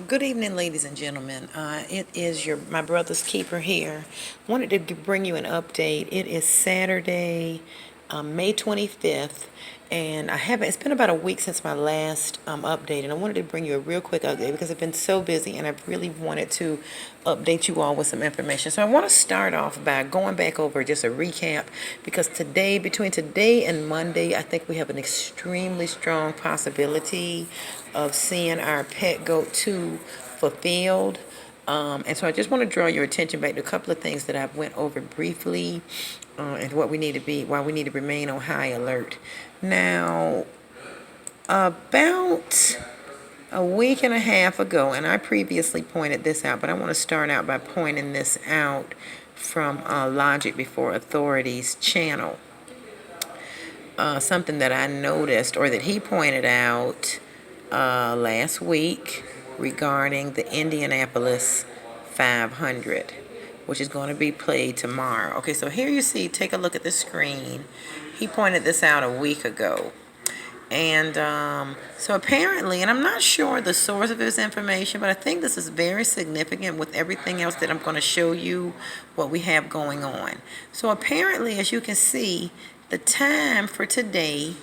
Good evening, ladies and gentlemen. It is my brother's keeper here. Wanted to bring you an update. It is Saturday, May 25th, and it's been about a week since my last update, and I wanted to bring you a real quick update because I've been so busy and I've really wanted to update you all with some information. So I want to start off by going back over just a recap because between today and Monday, I think we have an extremely strong possibility of seeing our pet goat 2 fulfilled. And so I just want to draw your attention back to a couple of things that I went over briefly, and why we need to remain on high alert. Now, about a week and a half ago, and I previously pointed this out, but I want to start out by pointing this out from Logic Before Authority's channel. Something that I noticed, or that he pointed out last week, regarding the Indianapolis 500, which is going to be played tomorrow. Okay, so here you see, take a look at the screen. He pointed this out a week ago. And so apparently, and I'm not sure the source of this information, but I think this is very significant with everything else that I'm going to show you what we have going on. So apparently, as you can see, the time for today,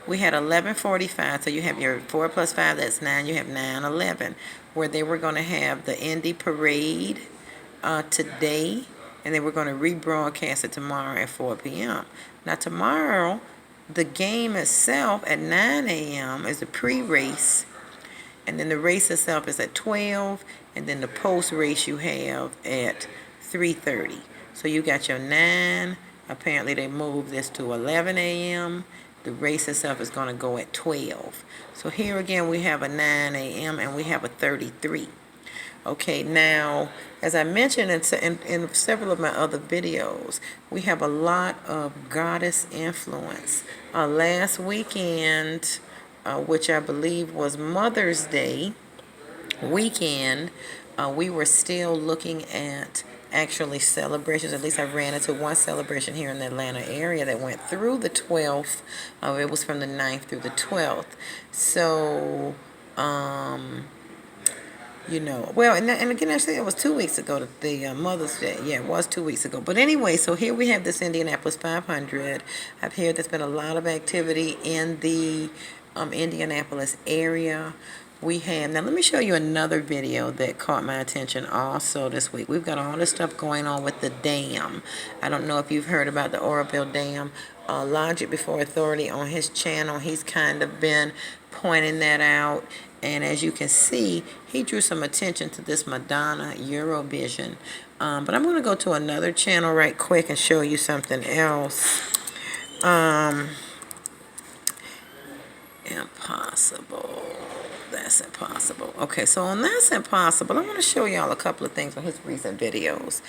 we had 11:45. So you have your 4 plus 5, that's 9. You have 9:11, where they were going to have the Indy Parade today, and they were going to rebroadcast it tomorrow at 4 p.m. Now tomorrow, the game itself at 9 a.m. is the pre-race, and then the race itself is at 12, and then the post-race you have at 3:30. So you got your 9. Apparently they moved this to 11 a.m. The race itself is going to go at 12. So here again we have a 9 a.m. and we have a 33. Okay, now, as I mentioned in several of my other videos, we have a lot of goddess influence. Last weekend, which I believe was Mother's Day weekend, we were still looking at actually celebrations. At least I ran into one celebration here in the Atlanta area that went through the 12th. It was from the 9th through the 12th. So, well, and again, actually, it was 2 weeks ago, the Mother's Day. Yeah, it was 2 weeks ago. But anyway, so here we have this Indianapolis 500. I've heard there's been a lot of activity in the Indianapolis area. Now let me show you another video that caught my attention also this week. We've got all this stuff going on with the dam. I don't know if you've heard about the Oroville Dam. Logic Before Authority on his channel, he's kind of been pointing that out. And as you can see, he drew some attention to this Madonna Eurovision. But I'm going to go to another channel right quick and show you something else. Impossible. That's Impossible. Okay, so on That's Impossible, I want to show y'all a couple of things from his recent videos.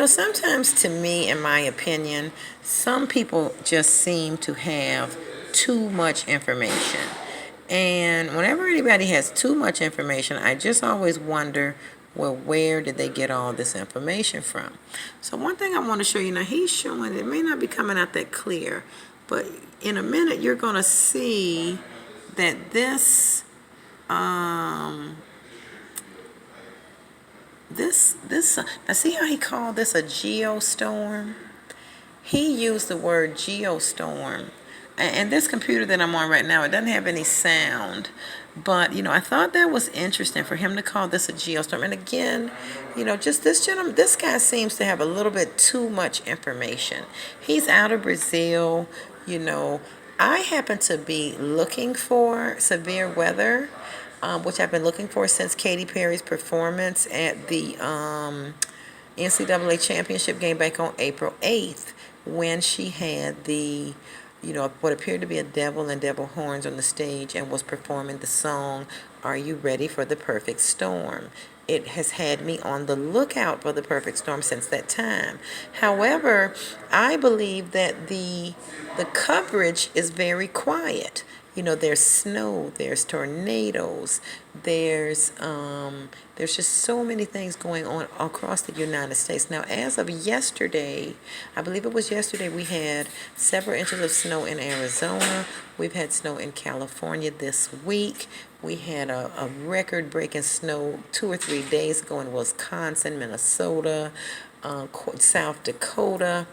Sometimes to me, in my opinion, some people just seem to have too much information. And whenever anybody has too much information, I just always wonder, well, where did they get all this information from? So one thing I want to show you, now he's showing, it may not be coming out that clear, but in a minute you're going to see that this, now see how he called this a geostorm? He used the word geostorm. And this computer that I'm on right now, it doesn't have any sound. But, I thought that was interesting for him to call this a geostorm. And again, just this guy seems to have a little bit too much information. He's out of Brazil. I happen to be looking for severe weather, which I've been looking for since Katy Perry's performance at the NCAA championship game back on April 8th, when she had the what appeared to be a devil and devil horns on the stage and was performing the song, Are You Ready for the Perfect Storm? It has had me on the lookout for the perfect storm since that time. However, I believe that the coverage is very quiet. You know, there's snow, there's tornadoes, there's just so many things going on across the United States. Now, as of yesterday, I believe it was yesterday, we had several inches of snow in Arizona. We've had snow in California this week. We had a record-breaking snow 2 or 3 days ago in Wisconsin, Minnesota, South Dakota.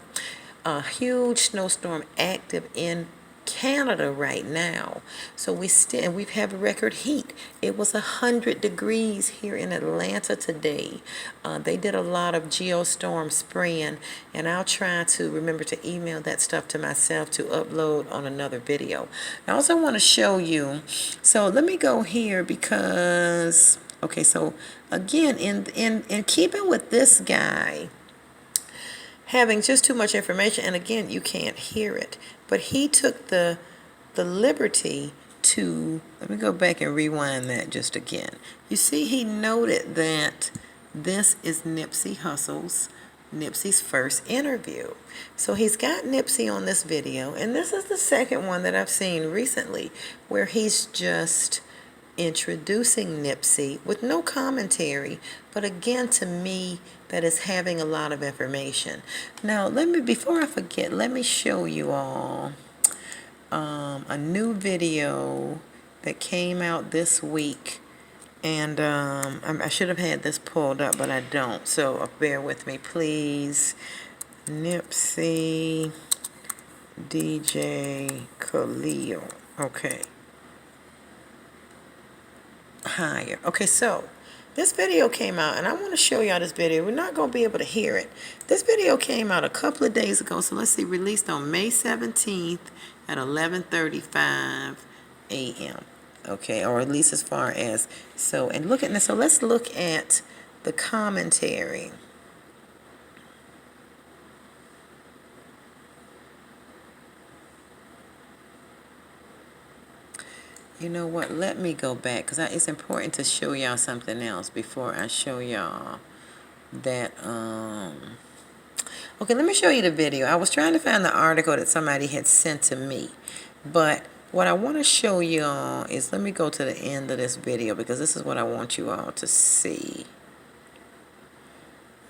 A huge snowstorm active in Canada right now. So we've had record heat. It was 100 degrees here in Atlanta today. They did a lot of geostorm spraying, and I'll try to remember to email that stuff to myself to upload on another video. I also want to show you. So let me go here because okay. So again, in keeping with this guy having just too much information, and again, you can't hear it, but he took the liberty to, let me go back and rewind that just again. You see, he noted that this is Nipsey Nipsey's first interview. So he's got Nipsey on this video, and this is the second one that I've seen recently where he's just introducing Nipsey with no commentary, but again, to me, that is having a lot of information. Now, before I forget, let me show you all a new video that came out this week, and I should have had this pulled up, but I don't, so bear with me, please. Nipsey, DJ Khalil. Okay. Higher. Okay, so this video came out, and I want to show y'all this video. We're not going to be able to hear it. This video came out a couple of days ago, so let's see, released on May 17th at 11:35 a.m. Okay, or at least as far as, so, and look at this. So let's look at the commentary. You know what? Let me go back because it's important to show y'all something else before I show y'all that. Okay, let me show you the video. I was trying to find the article that somebody had sent to me, but what I want to show y'all is, let me go to the end of this video because this is what I want you all to see.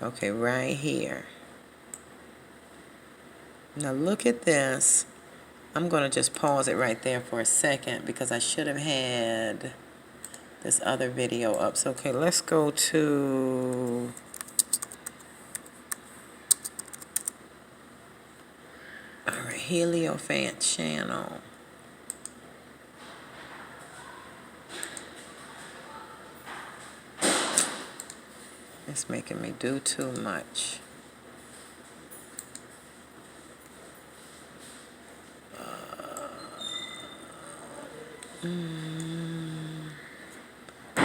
Okay, right here. Now look at this. I'm going to just pause it right there for a second because I should have had this other video up. So, okay, let's go to our Heliofant channel. It's making me do too much.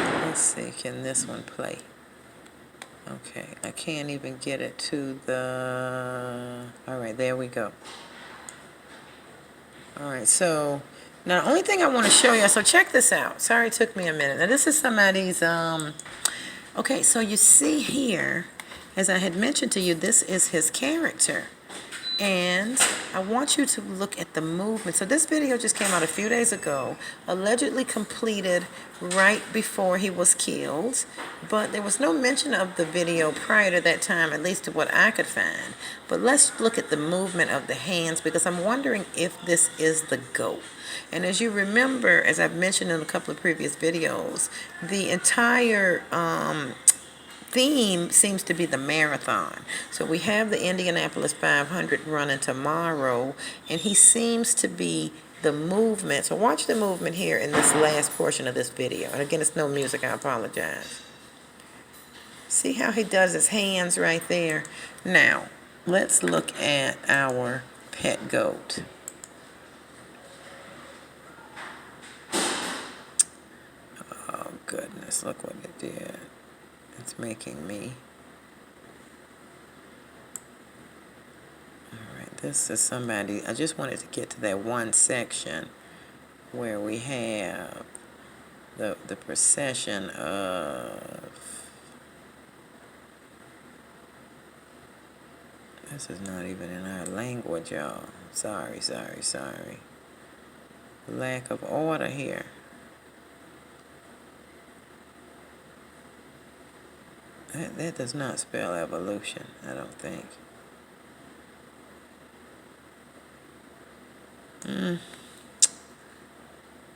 Let's see, can this one play? Okay, I can't even get it to the... All right, there we go. All right, so now the only thing I want to show you, so check this out. Sorry it took me a minute. Now this is somebody's, okay, so you see here, as I had mentioned to you, this is his character. And I want you to look at the movement. So this video just came out a few days ago, allegedly completed right before he was killed. But there was no mention of the video prior to that time, at least to what I could find. But let's look at the movement of the hands because I'm wondering if this is the GOAT. And as you remember, as I've mentioned in a couple of previous videos, the entire theme seems to be the marathon. So we have the Indianapolis 500 running tomorrow, and he seems to be the movement. So watch the movement here in this last portion of this video. And again, it's no music, I apologize. See how he does his hands right there? Now, let's look at our pet goat. Oh, goodness, look what it did. It's making me. All right, this is somebody. I just wanted to get to that one section where we have the procession of. This is not even in our language, y'all. Sorry. lack of order here. That does not spell evolution, I don't think.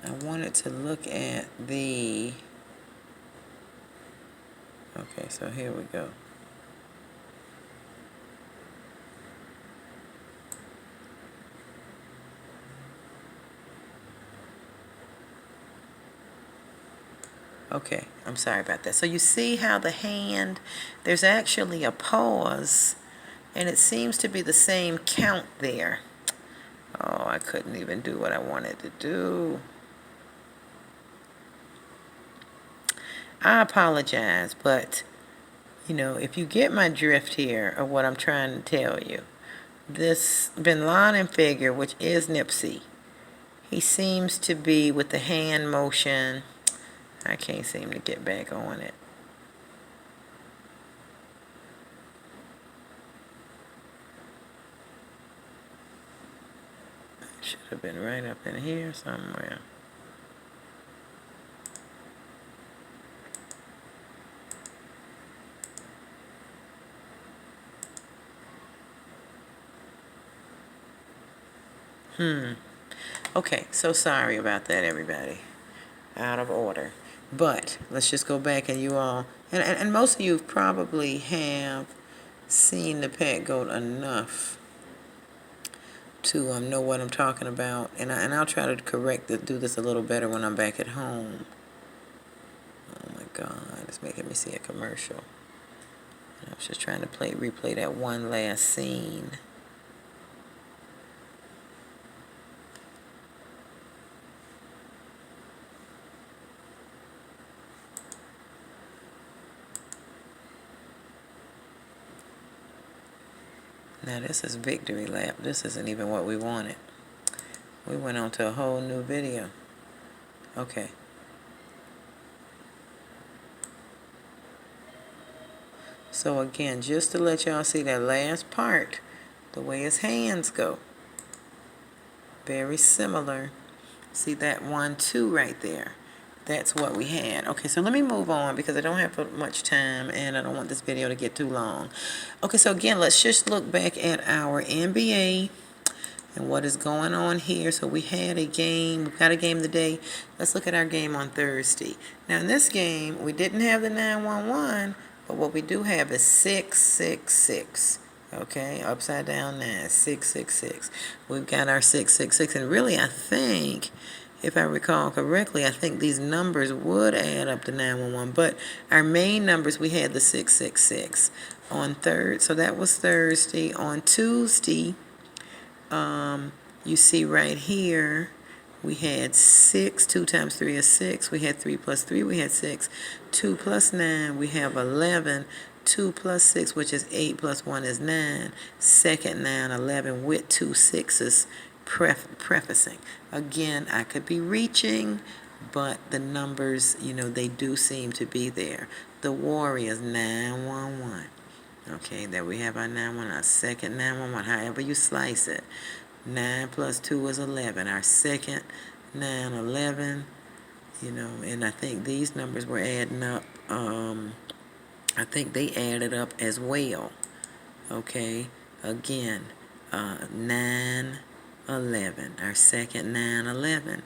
I wanted to look at the... Okay, so here we go. Okay, I'm sorry about that. So you see how the hand, there's actually a pause, and it seems to be the same count there. Oh, I couldn't even do what I wanted to do. I apologize, but, if you get my drift here of what I'm trying to tell you, this Bin Laden figure, which is Nipsey, he seems to be with the hand motion. I can't seem to get back on it. Should have been right up in here somewhere. Okay, so sorry about that, everybody. Out of order. But let's just go back, and you all, and most of you probably have seen the Pat Goat enough to know what I'm talking about, and I'll try to do this a little better when I'm back at home. Oh my God, it's making me see a commercial. I was just trying to replay that one last scene. Now this is Victory Lap. This isn't even what we wanted. We went on to a whole new video. Okay. So again, just to let y'all see that last part, the way his hands go. Very similar. See that 1-2 right there. That's what we had. Okay, so let me move on because I don't have much time and I don't want this video to get too long. Okay, so again, let's just look back at our NBA and what is going on here. So we had a game. We've got a game today. Let's look at our game on Thursday. Now in this game, we didn't have the 911, but what we do have is 666. Okay, upside down 9, 666. We've got our 666, and really I think, if I recall correctly, I think these numbers would add up to 911, but our main numbers, we had the 666 on third, so that was Thursday. On Tuesday, you see right here, we had 6, 2 times 3 is 6, we had 3 plus 3, we had 6, 2 plus 9, we have 11, 2 plus 6, which is 8 plus 1 is 9, second 9, 11 with 2 6s prefacing. Again, I could be reaching, but the numbers, they do seem to be there. The Warriors, 911. Okay, there we have our 911, our second 911, however you slice it. 9 plus 2 is 11. Our second 9, 11, and I think these numbers were adding up. I think they added up as well. Okay, again, 9, 11. Our second 9, 11.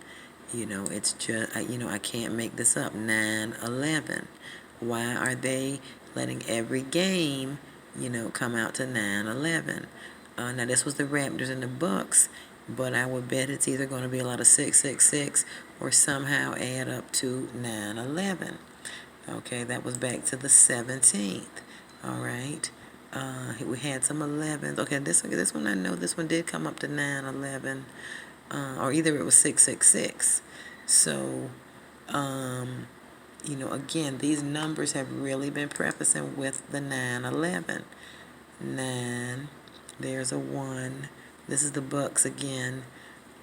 It's just, I can't make this up. 9, 11. Why are they letting every game, come out to 9, 11? Now, this was the Raptors and the Bucks, but I would bet it's either going to be a lot of 666 or somehow add up to 9, 11. Okay, that was back to the 17th. All right. We had some 11s. Okay, this one I know this one did come up to 9, 11. Or either it was 666. So, again, these numbers have really been prefacing with the 9, 11. 9, there's a 1. This is the Bucks again.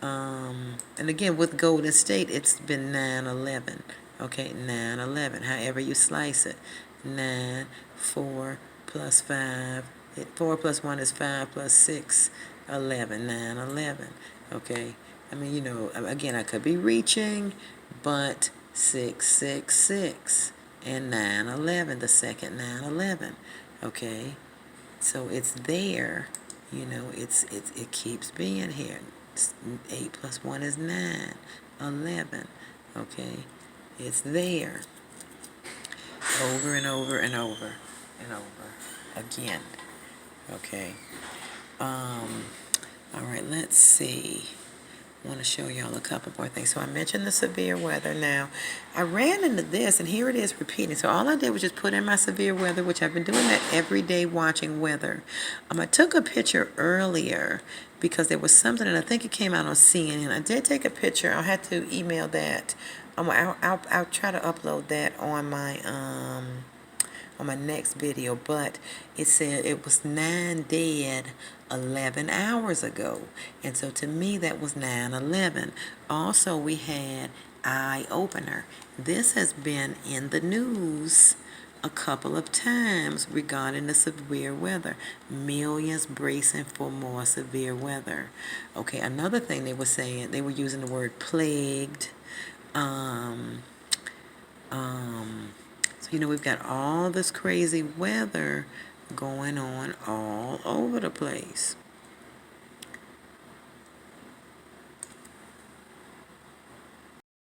And again, with Golden State, it's been 9, 11. Okay, 9, 11. However you slice it. 9, 4 plus 5. 4 plus 1 is 5 plus 6, 11. 9, 11. Okay, I mean, again, I could be reaching, but 666 and 911, the second 911, okay? So it's there, it keeps being here. 8 plus 1 is 9, 11, okay? It's there over and over and over and over again, okay? All right, let's see. I want to show y'all a couple more things. So I mentioned the severe weather. Now, I ran into this, and here it is repeating. So all I did was just put in my severe weather, which I've been doing that every day watching weather. I took a picture earlier because there was something, and I think it came out on CNN. I did take a picture. I'll have to email that. I'll try to upload that on my next video, but it said it was 9 dead 11 hours ago, and so to me that was 9/11. Also, we had Eye Opener. This has been in the news a couple of times regarding the severe weather. Millions bracing for more severe weather. Okay, another thing they were saying, they were using the word plagued. So, we've got all this crazy weather going on all over the place.